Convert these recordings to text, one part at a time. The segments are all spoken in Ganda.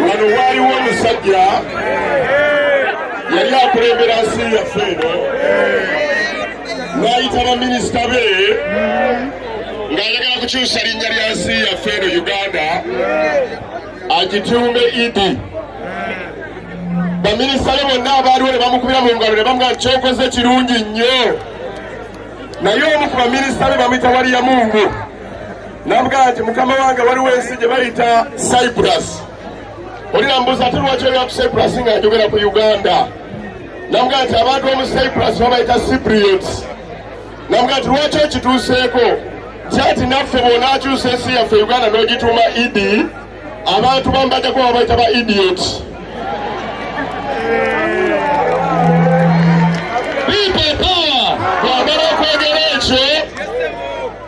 Wano waliwo omusajja yali akulembera nsi yaffe eno n'ayita baminisita be ng'ayagala kukyusa linnya lya nsi yaffe eno Uganda agituume Idi. Baminisita be bonna abaaliwo ne bamukubira mu ngalo ne bamugamba kyokoze kirungi nnyo, naye omu ku baminisita be bamuyita Waliya Mungu n'amugamba nti mukama wange waliwo ensi gye bayita Cyprus. Olina mbuuza ate lwaki olya ku Cyprus nga njogera ku Uganda? Namugamba nti abantu omu Cyprus babayita Cypriots. Namugamba nti lwaki okituuseeko kyati naffe bw'onaakyusa ensi yaffe Uganda n'ogituuma Idi, abantu bambajjako babayita ba idiot. People power! Bw'amala okwogera ekyo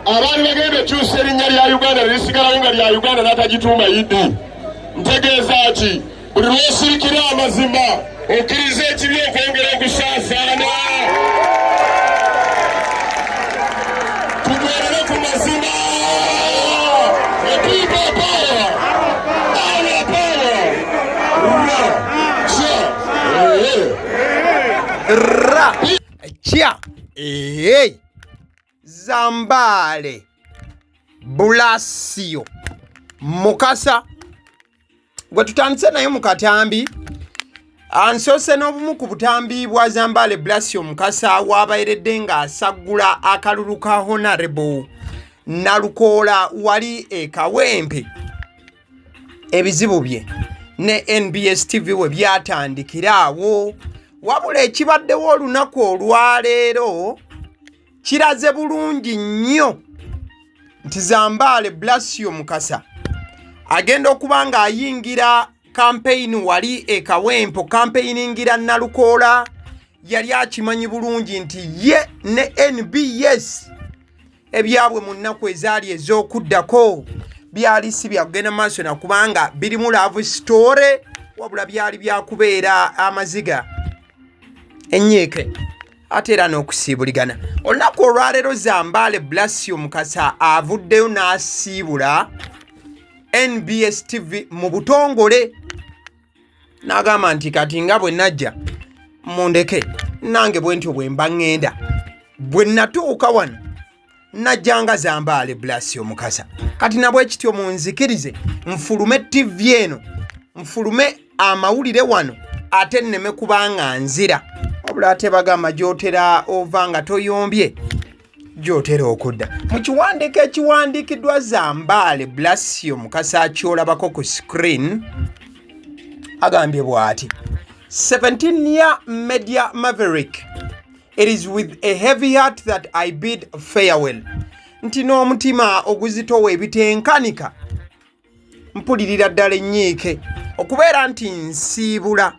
abaali bagenda okyusa erinnya lya Uganda ne lisigalawo nga lya Uganda n'atagituuma Idi. Ntegeeza ki buli lw'osirikira amazima okkiriza ekibi okwongera okusaasaana. Tugwerere ku mazima. People power! Our power! Chia! Hey! Zambaali! Bulasio! Mukasa! Gwe tutandise naye mu katambi ansoose n'obumu ku butambi bwa Zambaali Blasio Mukasa waabayiredde ng'asaggula akalulu ka Honorable Nalukoola wali e Kawempe. Ebizibu bye ne NBS TV we byatandikira awo, wabula ekibaddewo olunaku olwaleero kiraze bulungi nnyo nti Zambaali Blasio Mukasa agenda okuba ng'ayingira kampeyini wali e Kawempe, kampeyiningira Nalukoola. Yali akimanyi bulungi nti ye ne NBS ebyabwe mu nnaku ezaali ez'okuddako byali si byakugenda maaso na kubanga birimu love story, wabula byali byakubeera amaziga enyeeke ate era n'okusiibuligana. Olunaku olwaleero Zambaali Blasio Mukasa avuddeyo n'asiibula NBS TV mu butongole n'agamba nti kati nga bwe najja mundeke nange bwe ntyo bwe mba ŋŋenda, bwe natuuka wano najjanga Zambaali Blasio Mukasa, kati nabwe kityo munzikirize nfulume TV eno, nfulume amawulire wano ate nneme kubanga nzira. Wabula ate bagamba gy'otera ova nga toyombye gy'otera okudda. Mu kiwandiiko ekiwandiikiddwa Zambaali Blasio Mukasa kyolabako ku screen agambye bw'ati: 17-year media maverick, it is with a heavy heart that I bid farewell. Nti n'omutima oguzitowa ebitenkanika mpulirira ddala ennyiike okubeera nti nsiibula,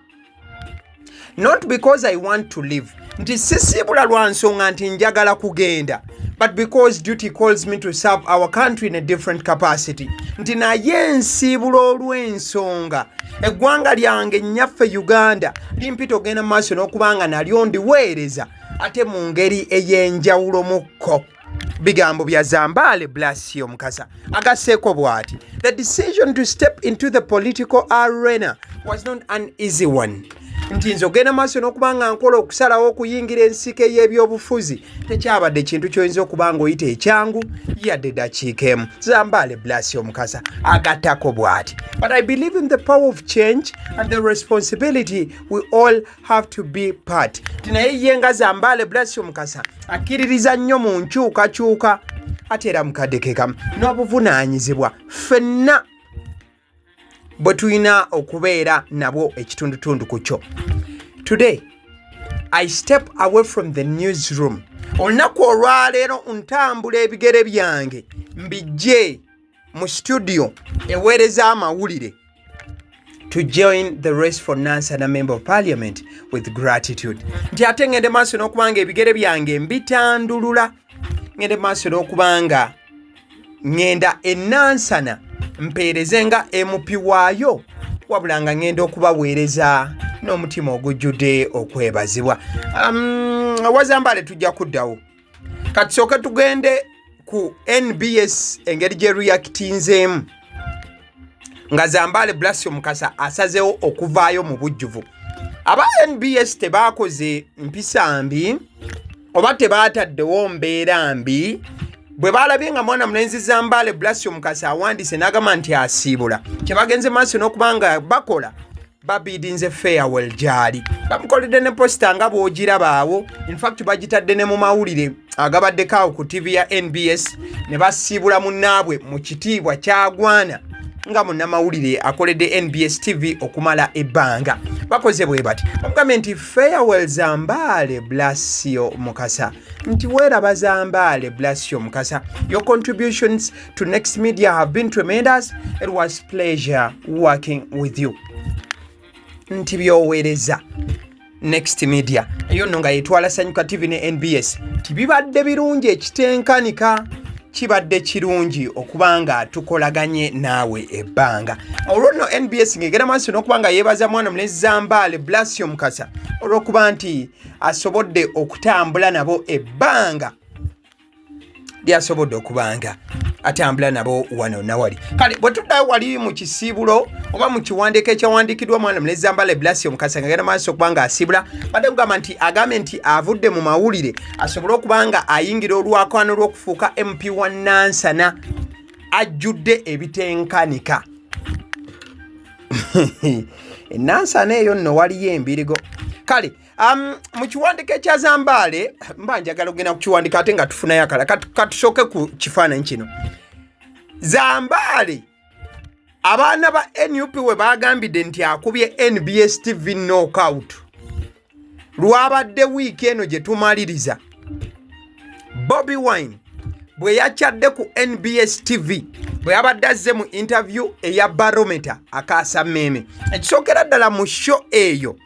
not because I want to live, nti sisiibula lwa nsonga nti njagala kugenda, but because duty calls me to serve our country in a different capacity. Nti naye nsiibula olw'ensonga eggwanga lyange nnyaffe Uganda limpita ogenda mu maaso n'okubanga nalyo ndiweereza ate mu ngeri ey'enjawulo mukko. Bigambo bya Zambaali Blasio Mukasa. Agasseeko bw'ati: the decision to step into the political arena was not an easy one. Nti nze ogenda maaso n'okubanga nkola okusalawo okuyingira ensiko y'ebyobufuzi tekyabadde kintu ky'oyinza okuba ng'oyita ekyangu yadde eddakiika emu. Zambaali Blasio Mukasa agattako bw'ati: but I believe in the power of change and the responsibility we all have to be part. Nti naye ye nga Zambaali Blasio Mukasa akkiririza nnyo mu nkyukakyuka ate era mukaddeke kamu n'obuvunaanyizibwa ffenna bwe tulina okubeera nabwo ekitundutundu ku kyo. Today, I step away from the newsroom. Olunaku olwaleero ntambula ebigere byange mbijje mu studio eweereza amawulire to join the race for Nansana Member of Parliament with gratitude. Nti ate ngende maaso n'okubanga ebigere byange mbitandulula, ngende maaso n'okubanga ngenda e Nansana mpeereze nga MP waayo wabula nga ngenda okubaweereza n'omutima ogujjudde okwebazibwa. Wa Zambaali tujja kuddawo kati sooke tugende ku NBS engeri gye reactinzeemu nga Zambaali Blasio Mukasa asazeewo okuvaayo mu bujjuvu. Aba NBS tebaakoze mpisa mbi oba tebaataddewo mbeera mbi bwe baalabye nga mwana mulenzi Zambaali Blasio Mukasa awandiise n'agamba nti asiibula kyebagenze maaso n'okubanga bakola babiidinze farewell gyali bamukoledde ne posita nga bw'ogiraba awo infact bagitadde ne mu mawulire agabaddeko awo ku TV ya NBS ne basiibula munnaabwe mu kitiibwa kyagwana nga munnamawulire akoledde NBS TV okumala ebbanga bakoze bwe bati bamugambye nti farewell Zambaali Blasio Mukasa nti weeraba Zambaali Blasio Mukasa, your contributions to Next Media have been tremendous. It was pleasure working with you. Nti byoweereza Next Media eyo nno nga yetwala Sanyuka TV ne NBS tibibadde birungi ekitenkanika kibadde kirungi okubanga tukolaganye naawe ebbanga. Olwo nno NBS ngegera maaso n'okubanga yeebaza mwana mulenzi Zambaali Blasio Mukasa olw'okuba nti asobodde okutambula nabo ebbanga lyasobodde okubanga atambula nabo wano nawali. Kale bwe tuddayo wali mu kisiibulo oba mu kiwandiiko ekyawandiikiddwa mwana mulenzi Zambaali Blasio Mukasa ngegera maaso okubanga asiibula badde kugamba nti agambe nti avudde mu mawulire asobole okubanga ayingira olwakwano lw'okufuuka MP wa Nansana ajjudde ebitenkanika. Nansana eyo nno waliyo embirigo. Kale mu kiwandiiko ekya Zambaali mba njagala okugenda ku kiwandiiko ate nga tufunayo akala katusooke ku kifaananyi kino. Zambaali abaana ba NUP we bagambidde nti akubye NBS TV knockout lwabadde wiiki eno gye tumaliriza Bobi Wine bwe yakyadde ku NBS TV bwe yabadde azze mu interview eya Barometer akaasa mmeeme ekisookera ddala mu show eyo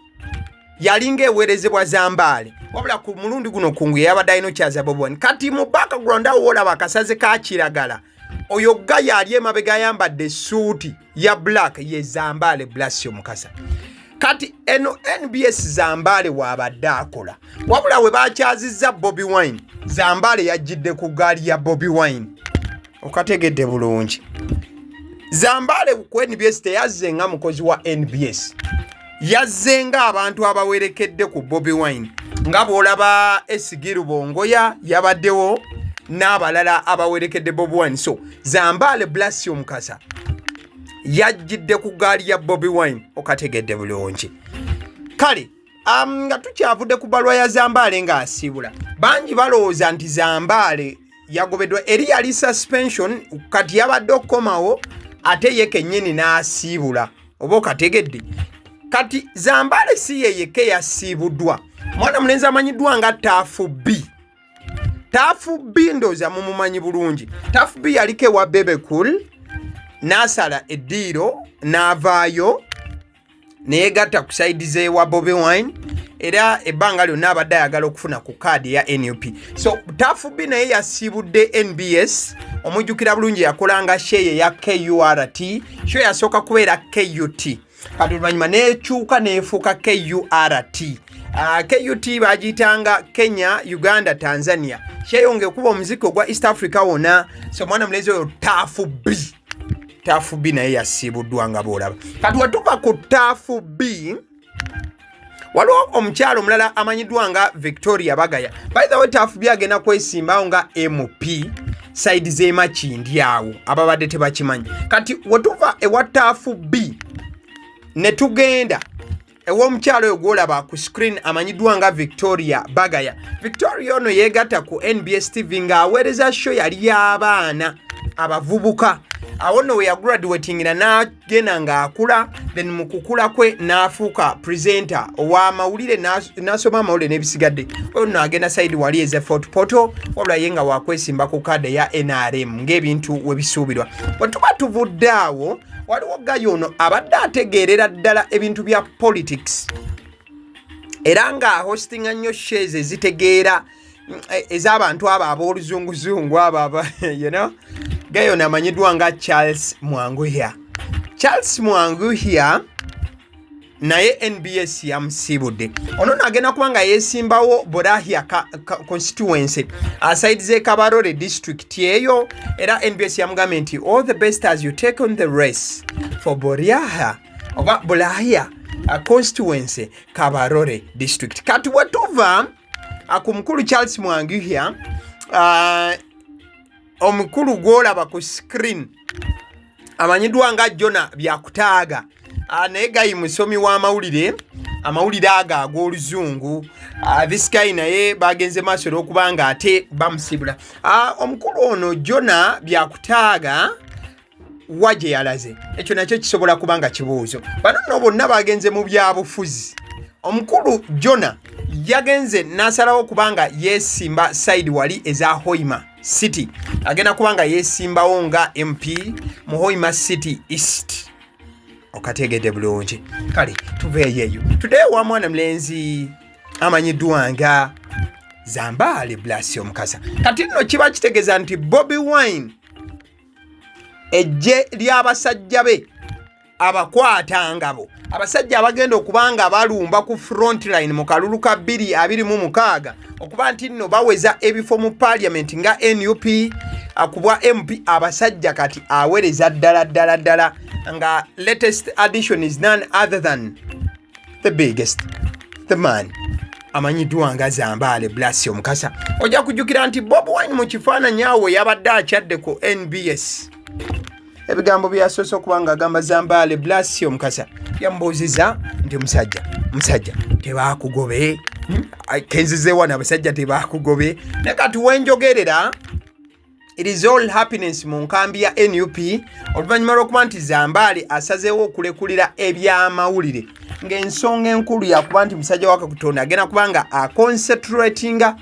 yalinga eweerezebwa Zambaali wabula ku mulundi guno kunguye yabadde alina okyaza Bobi Wine kati mu background awo olaba akasaze ka kiragala oyo gaya ali emabega ayambadde suuti ya black ye Zambaali Blasio Mukasa. Kati eno NBS Zambaali wabadde akola wabula we bakyazizza Bobi Wine Zambaali yajjidde ku gaali ya Bobi Wine okategedde bulungi. Zambaali ku NBS teyazze nga mukozi wa NBS yazze nga abantu abawerekedde ku Bobi Wine nga bw'olaba Esigiru Bongoya yabaddewo n'abalala abawerekedde Bobi Wine. So Zambaali Blasio Mukasa yajjidde ku gaali ya Bobi Wine okategedde bulungi. Kale nga tukyavudde ku balwa ya Zambaali nga asiibula bangi balowooza nti Zambaali yagobeddwa eri yali suspension kati yabadde okukomawo ate ye kennyini n'asiibula oba okategedde. Kati Zambaali si ye yekka yasiibuddwa mwana mulenzi amanyiddwa nga Taafu B. Taafu B ndooza mumumanyi bulungi. Taafu B yaliko ewa Bebekul n'asala eddiiro n'avaayo neyegatta ku saidi z'ewa Bobi Wine era ebbanga lyonna abadde ayagala okufuna ku kaadi ya NUP. So Taafu B naye yasiibudde NBS omujjukira bulungi yakolanga sheye ya KURT show yasooka kubeera KUT kati oluvannyuma n'ekyuka n'efuuka KURT. KUT bagiyitanga Kenya, Uganda, Tanzania. Sheyonge okuba omuziki ogwa East Africa wona. So mwana mulenzi oyo Taafu B. Taafu B naye yasiibuddwa nga bw'olaba. Kati watuuka ku Taafu B waliwo omukyalo omulala amanyiddwa nga Victoria Bagaya. By the way Taafu B agenda kwesimbawo nga MP side z'emakindi awo ababadde tebakimanyi. Kati watuuka ewa Taafu B ne tugenda ew'omukyalo oyo gw'olaba ku screen amanyiddwa nga Victoria Bagaya. Victoria ono yeegatta ku NBS TV ng'aweereza show yali y'abaana abavubuka. Awo nno we yagraduatingira n'agenda ng'akula, then mu kukula kwe n'afuuka presenter ow'amawulire n'asoma amawulire n'ebisigadde. Oyo nno agenda side wali eze Fort Portal wabula ye nga wakwesimba ku kaada ya NRM ng'ebintu we bisuubirwa. Bwe tuba tuvudde awo waliwo gayo ono abadde ategeerera ddala ebintu bya politics era nga hostinga nnyo shares ezitegeera ez'abantu abo ab'oluzunguzungu abo you know gayono amanyiddwa nga Charles Mwanguhia. Charles Mwanguhia naye NBS yamusiibudde. Ono nagenda kuba nga yeesimbawo Borahia constituency asaidize Kabarore district eyo, era NBS yamugambye nti all the best as you take on the race for Borahia constituency Kabarore district. Kati wetuva ku mukulu Charles Mwanguhia, omukulu gwolaba ku screen amanyiddwa nga Jona Byakutaaga, naye gayi musomi w'amawulire, amawulire ago ag'oluzungu. This guy naye bagenze maaso olw'okuba nga ate bamusibula. Omukulu ono Jona Byakutaaga wa gye yalaze, ekyo nakyo kisobola kuba nga kibuuzo. Bano nno bonna bagenze mu byabufuzi. Omukulu Jona yagenze n'asalawo kubanga yeesimba side wali eza Hoima City, agenda kubanga yeesimbawo nga MP mu Hoima City East. Okategedde bulungi. Kale tuveeyo eyo. Today wa mwana mulenzi amanyiddwa nga Zambaali Blasio Mukasa. Kati nno kiba kitegeeza nti Bobi Wine ejje ly'abasajja be abakwatangabo, abasajja abagenda okubanga balumba ku front line mu kalulu ka 2026 okuba nti nno baweza ebifo mu parliament nga NUP akubwa MP, abasajja kati awereza ddala nga latest addition is none other than the biggest, the man amanyiddwa nga Zambaali Blasio Mukasa. Ojja kujjukira nti Bobi Wine mu kifaananyi awo yabadde akyadde ku NBS. Ebigambo byasoose okuba nga agamba Zambaali Blasio Mukasa yamubuuziza nti musajja tebaakugobe, kenzizeewa n'abasajja tebaakugobe. Ne kati wenjogerera, it is all happiness mu nkambi ya NUP oluvannyuma lw'okuba nti Zambaali asazeewo okulekulira ebyamawulire, ng'ensonga enkulu yakuba nti musajja wa Katonda agenda kuba nga aconcentratinga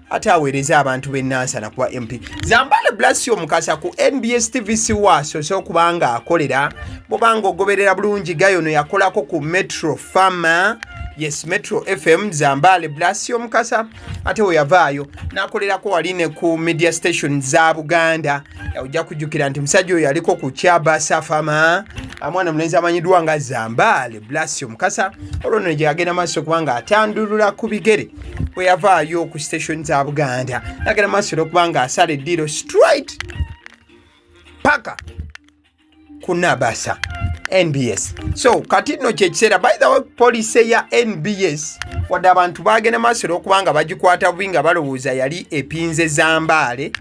ate aweereza abantu b'ennansana kuba MP. Zambaali Blasio Mukasa ku NBS TVC asoose okuba nga akolera, bw'obanga ogoberera bulungi gayono yakolako ku Metro Farmer, yes Metro FM Zambaali Blasio Mukasa, ate we yavaayo n'akolerako wali ne ku media station za Buganda. Ojja kujjukira nti musajja oyo yaliko ku Kyabasa Farmer, mwana mulenzi amanyiddwa nga Zambaali Blasio Mukasa. Olwo nno gye yagenda maaso okuba nga atandulula ku bigere we yavaayo ku station za Buganda, n'agenda maaso okuba nga asala eddiiro straight paka ku Nabasa NBS. So kati nno kyekiseera, by the way, police ya NBS wadde abantu bagenda maaso okuba nga bagikwata bubi nga balowooza yali epinze Zambaali.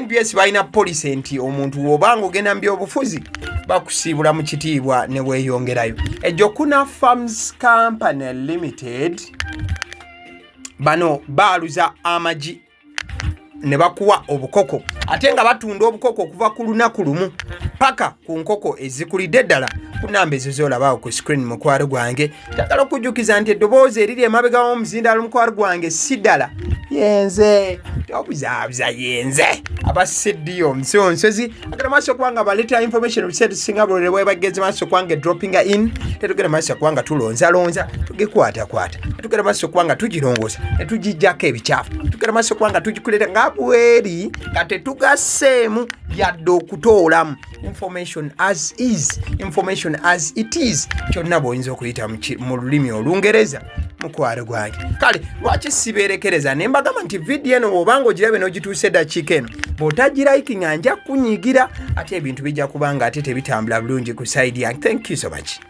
NBS balina police nti omuntu w'obanga ogenda mu byobufuzi bakusiibula mu kitiibwa ne weeyongerayo. Ejjokuna Farms Company Limited bano baaluza amagi ne bakuwa obukoko, ate nga batunda obukoko okuva ku lunaku lumu paka ku nkoko ezikulidde ddala ku nnamba ezo z'olabaawo ku screen. Mukwano gwange njagala okujjukiza nti eddoboozi eriri emabega w'omuzindaalo mukwano gwange si ddala yenze, tobuzaabuza yenze abaseddiyo omusonsozi. Agenda maaso okubanga baleeta information obuseera tusinga bulole bwe bagenze maaso okubanga droppinga in, tetugenda maaso okubanga tulonzalonza tugikwatakwata, tetugenda maaso okubanga tugirongoosa netugijjako ebicaafu, tugenda maaso okubanga tugikuleta nga bweri nga tetugasseemu yadde okutoolamu information as is, information as it is, kyonna bw'oyinza okuyita mu lulimi Olungereza. Mukwano gwange kale lwaki sibeerekereza ne mbagamba nti vidiyo eno bw'obanga ogirabe n'ogituuse eddakiika eno bw'otagirayikinga nja kunyigira ate ebintu bijja kubanga ate tebitambula bulungi ku side yange. Thank you so much.